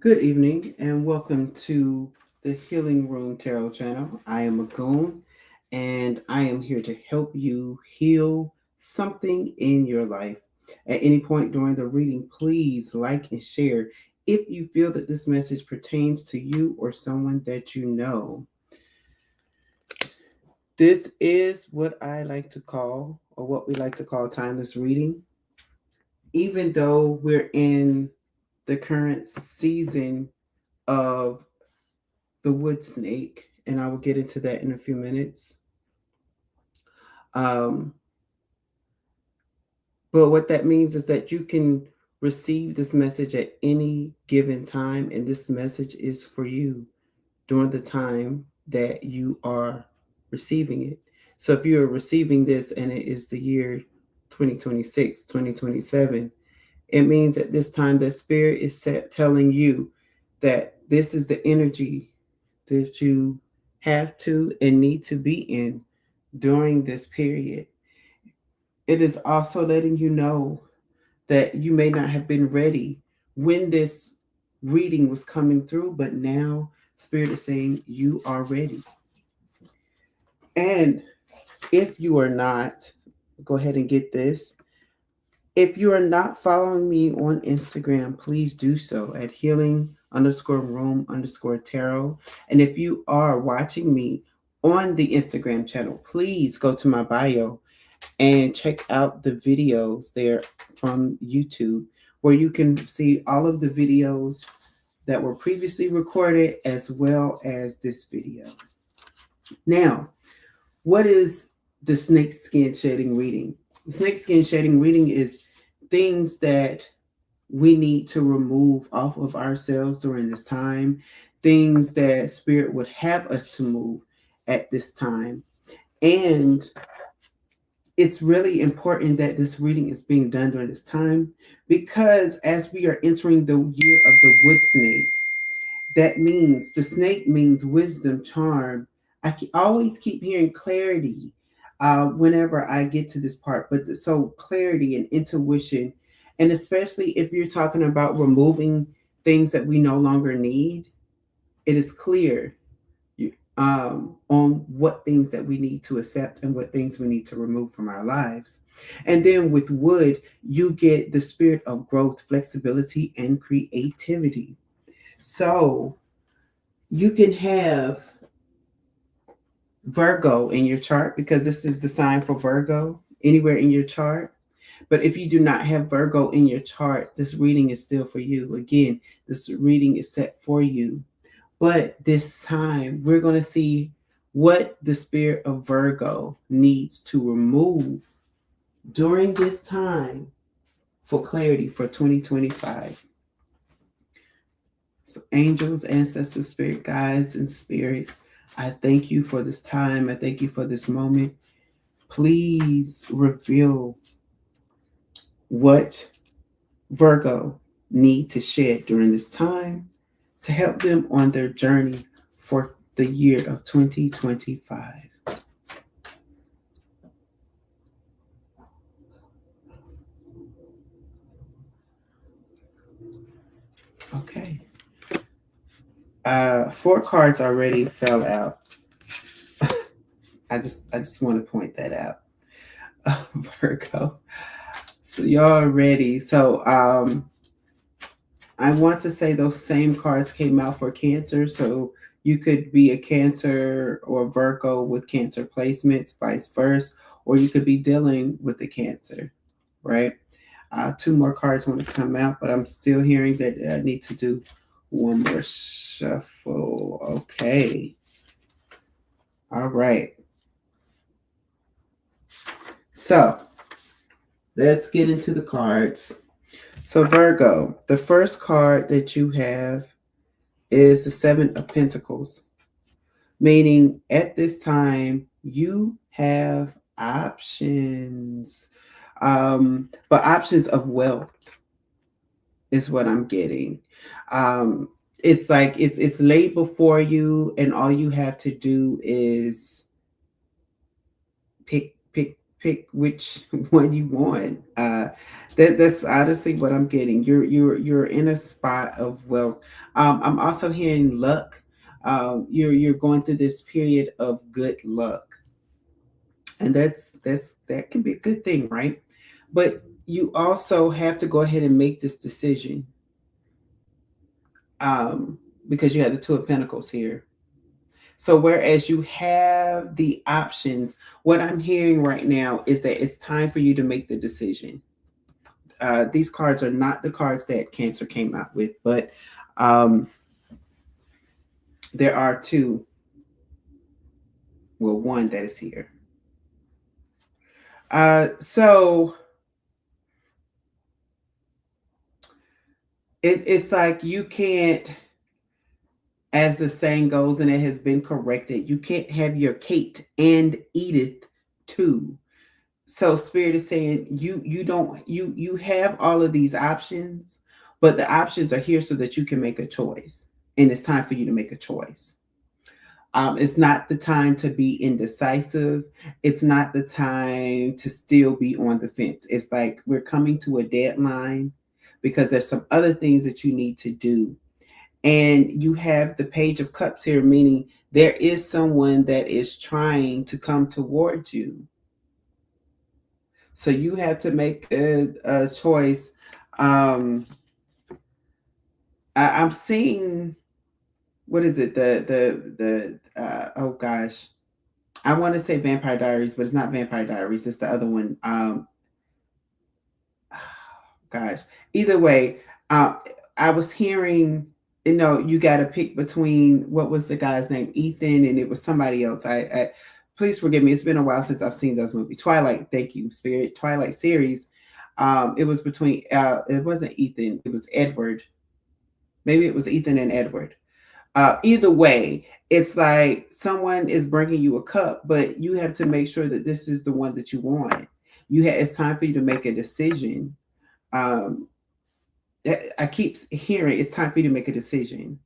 Good evening and welcome to the Healing Room Tarot channel. I am Agoon and I am here to help you heal something in your life. At any point during the reading, please like and share if you feel that this message pertains to you or someone that you know. This is what I like to call, or what we like to call, timeless reading. Even though we're in the current season of the wood snake, and I will get into that in a few minutes. Um, but what that means is that you can receive this message at any given time, and this message is for you during the time that you are receiving it. So if you're receiving this and it is the year 2026, 2027, it means at this time that Spirit is telling you that this is the energy that you have to and need to be in during this period. It is also letting you know that you may not have been ready when this reading was coming through, but now Spirit is saying you are ready. And if you are not, go ahead and get this. If you are not following me on Instagram, please do so at healing_room_tarot. And if you are watching me on the Instagram channel, please go to my bio and check out the videos there from YouTube, where you can see all of the videos that were previously recorded as well as this video. Now, what is the snakeskin shedding reading? The snakeskin shedding reading is things that we need to remove off of ourselves during this time, things that Spirit would have us to move at this time. And it's really important that this reading is being done during this time, because as we are entering the year of the wood snake, that means the snake means wisdom, charm. Always keep hearing clarity whenever I get to this part, but so clarity and intuition, and especially if you're talking about removing things that we no longer need, it is clear on what things that we need to accept and what things we need to remove from our lives. And then with wood, you get the spirit of growth, flexibility, and creativity. So you can have Virgo in your chart, because this is the sign for Virgo anywhere in your chart. But if you do not have Virgo in your chart, this reading is still for you. Again, this reading is set for you. But this time, we're going to see what the spirit of Virgo needs to remove during this time for clarity for 2025. So, angels, ancestors, spirit guides, and spirit, I thank you for this time. I thank you for this moment. Please reveal what Virgo need to shed during this time to help them on their journey for the year of 2025. Okay. Four cards already fell out. I just want to point that out. Virgo. So y'all are ready. So I want to say those same cards came out for Cancer. So you could be a Cancer or Virgo with Cancer placements, vice versa, or you could be dealing with a Cancer, right? Two more cards want to come out, but I'm still hearing that I need to do one more shuffle. Okay. All right. So let's get into the cards. So, Virgo, the first card that you have is the Seven of Pentacles, meaning at this time you have options, but options of wealth is what I'm getting. It's like it's laid before you, and all you have to do is pick pick which one you want. That's honestly what I'm getting. You're in a spot of wealth. I'm also hearing luck. You're going through this period of good luck, and that can be a good thing, right? But you also have to go ahead and make this decision, um, because you have the Two of Pentacles here. So whereas you have the options, what I'm hearing right now is that it's time for you to make the decision. These cards are not the cards that Cancer came out with, but um, there are two, well, one that is here. So it's like you can't, as the saying goes, and it has been corrected, you can't have your Kate and Edith too. So Spirit is saying you don't you have all of these options, but the options are here so that you can make a choice, and it's time for you to make a choice. It's not the time to be indecisive. It's not the time to still be on the fence. It's like we're coming to a deadline because there's some other things that you need to do. And you have the Page of Cups here, meaning there is someone that is trying to come towards you. So you have to make a choice. Um, I'm seeing, what is it? The oh gosh, I want to say Vampire Diaries, but it's not Vampire Diaries. It's the other one. Gosh, either way, uh, I was hearing, you got to pick between, what was the guy's name, Ethan, and it was somebody else. I please forgive me. It's been a while since I've seen those movies. Twilight, thank you, Spirit. Twilight series. It was between. It wasn't Ethan. It was Edward. Maybe it was Ethan and Edward. Either way, it's like someone is bringing you a cup, but you have to make sure that this is the one that you want. It's time for you to make a decision. Um, I keep hearing it's time for you to make a decision.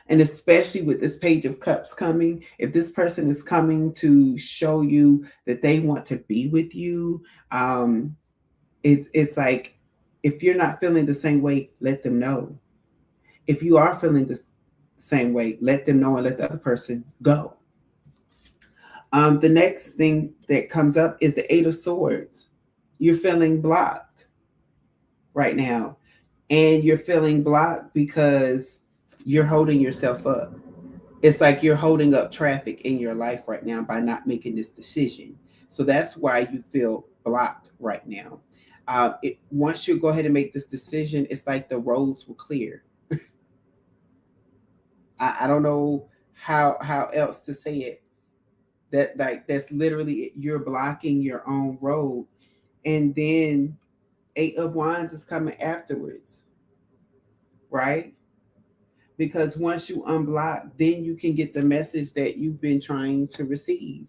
And especially with this Page of Cups coming, if this person is coming to show you that they want to be with you, it's like, if you're not feeling the same way, let them know. If you are feeling the same way, let them know and let the other person go. The next thing that comes up is the Eight of Swords. You're feeling blocked right now, and you're feeling blocked because you're holding yourself up. It's like you're holding up traffic in your life right now by not making this decision. So that's why you feel blocked right now. Once you go ahead and make this decision, it's like the roads will clear. I don't know how else to say it. That, like, that's literally it. You're blocking your own road, and then Eight of Wands is coming afterwards, right? Because once you unblock, then you can get the message that you've been trying to receive.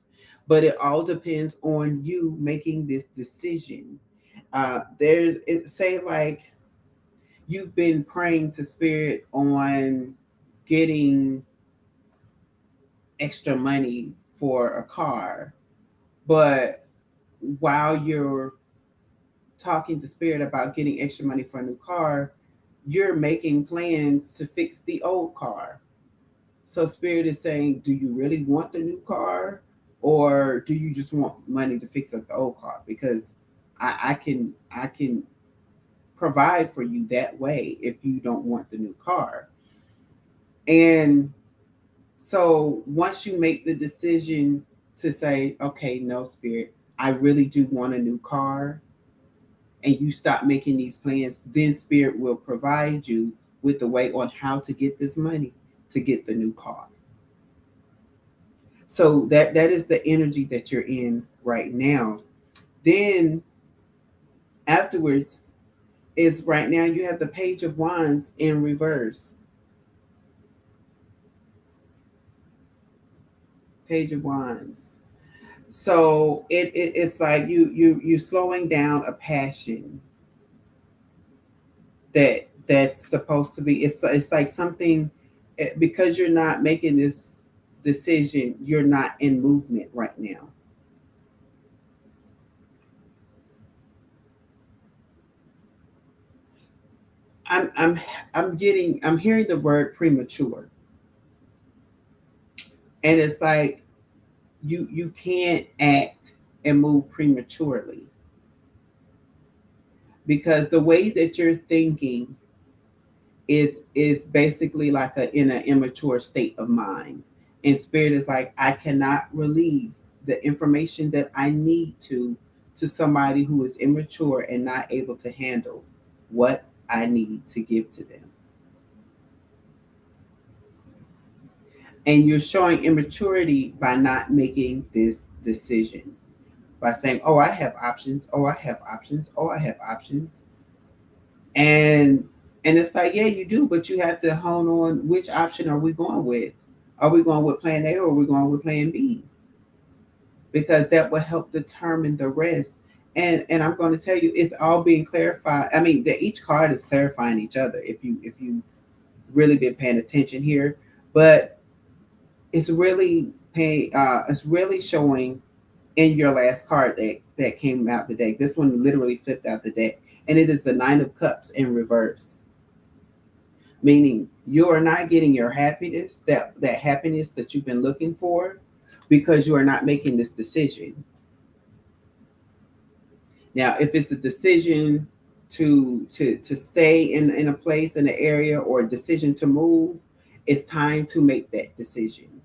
But it all depends on you making this decision. There's it say like you've been praying to Spirit on getting extra money for a car, but while you're talking to Spirit about getting extra money for a new car, you're making plans to fix the old car. So Spirit is saying, do you really want the new car, or do you just want money to fix up the old car? Because I can provide for you that way if you don't want the new car. And so once you make the decision to say, okay, no, Spirit, I really do want a new car, and you stop making these plans, then Spirit will provide you with the way on how to get this money to get the new car. So that is the energy that you're in right now. Then afterwards is, right now you have the Page of Wands in reverse. Page of Wands. So it's like you slowing down a passion that's supposed to be, it's like something, because you're not making this decision, you're not in movement right now. I'm I'm I'm hearing the word premature, and it's like you can't act and move prematurely, because the way that you're thinking is basically like a in an immature state of mind. And spirit is like, I cannot release the information that I need to somebody who is immature and not able to handle what I need to give to them. And you're showing immaturity by not making this decision, by saying, oh, I have options, oh, I have options, oh, I have options. And it's like, yeah, you do, but you have to hone on which option are we going with. Are we going with plan A or are we going with plan B? Because that will help determine the rest. And I'm going to tell you, it's all being clarified. I mean, that each card is clarifying each other if you really been paying attention here. But it's really showing in your last card that came out the deck. This one literally flipped out the deck. And it is the Nine of Cups in reverse, meaning you are not getting your happiness, that happiness that you've been looking for, because you are not making this decision. Now if it's a decision to stay in a place, in an area, or a decision to move, it's time to make that decision.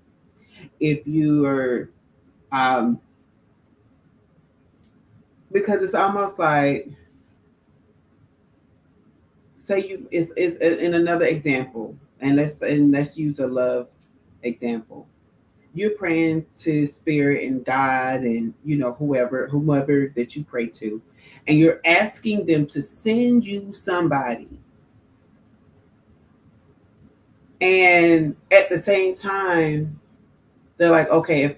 If you are um because it's almost like, say you it's in another example, and let's use a love example. You're praying to spirit and God and whomever that you pray to, and you're asking them to send you somebody, and at the same time they're like, okay,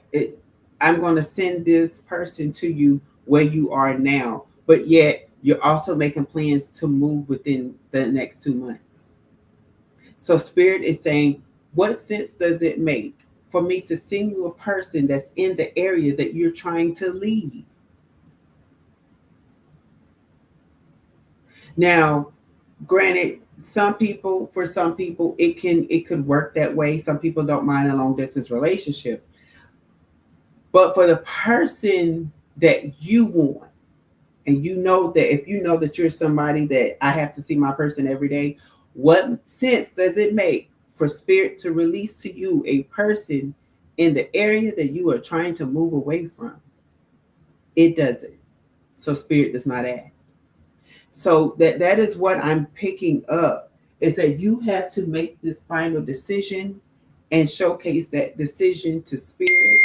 I'm going to send this person to you where you are now, but yet you're also making plans to move within the next 2 months. So spirit is saying, what sense does it make for me to send you a person that's in the area that you're trying to leave? Now, granted, for some people it could work that way. Some people don't mind a long distance relationship. But for the person that you want, and you know that if you know that you're somebody that I have to see my person every day, what sense does it make for spirit to release to you a person in the area that you are trying to move away from? It doesn't. So spirit does not act. So that is what I'm picking up, is that you have to make this final decision and showcase that decision to spirit,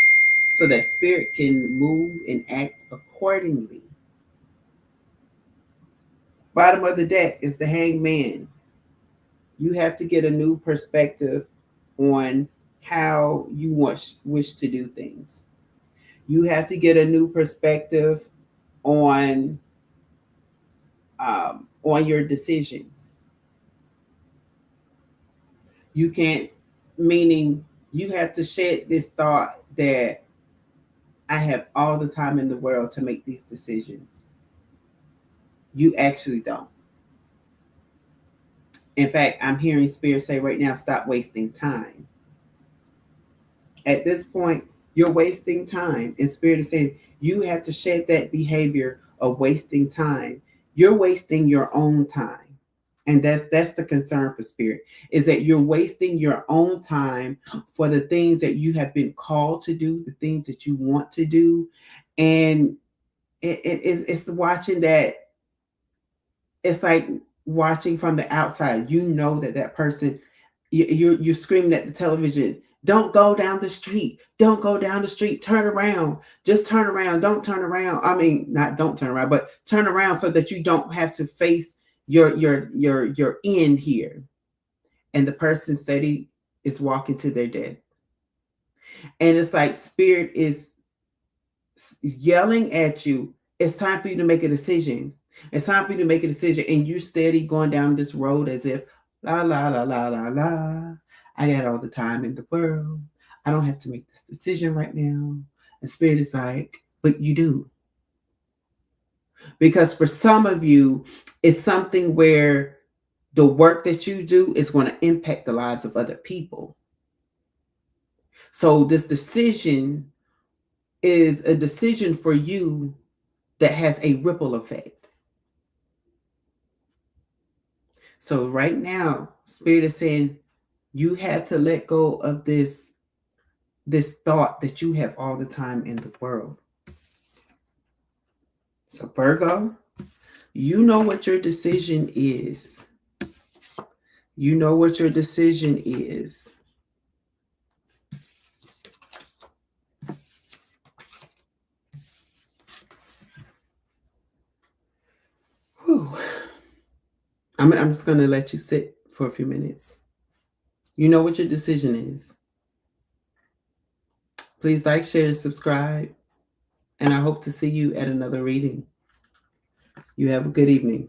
so that spirit can move and act accordingly. Bottom of the deck is the Hangman. You have to get a new perspective on how you wish to do things. You have to get a new perspective on on your decisions. You can't, meaning you have to shed this thought that I have all the time in the world to make these decisions. You actually don't. In fact, I'm hearing spirit say right now, stop wasting time. At this point, you're wasting time. And spirit is saying you have to shed that behavior of wasting time. You're wasting your own time. And that's the concern for spirit, is that you're wasting your own time for the things that you have been called to do, the things that you want to do. And it's watching that. It's like watching from the outside. You know that person, you're screaming at the television, don't go down the street, don't go down the street, turn around, just turn around, don't turn around. I mean, not don't turn around, but turn around so that you don't have to face your end here. And the person steady is walking to their death. And it's like spirit is yelling at you, it's time for you to make a decision. It's time for you to make a decision. And you steady going down this road as if, la, la, la, la, la, la. I got all the time in the world. I don't have to make this decision right now. And spirit is like, but you do. Because for some of you, it's something where the work that you do is going to impact the lives of other people. So this decision is a decision for you that has a ripple effect. So right now, Spirit is saying you have to let go of this thought that you have all the time in the world. So Virgo, you know what your decision is. You know what your decision is. Whew. I'm just going to let you sit for a few minutes. You know what your decision is. Please like, share, and subscribe. And I hope to see you at another reading. You have a good evening.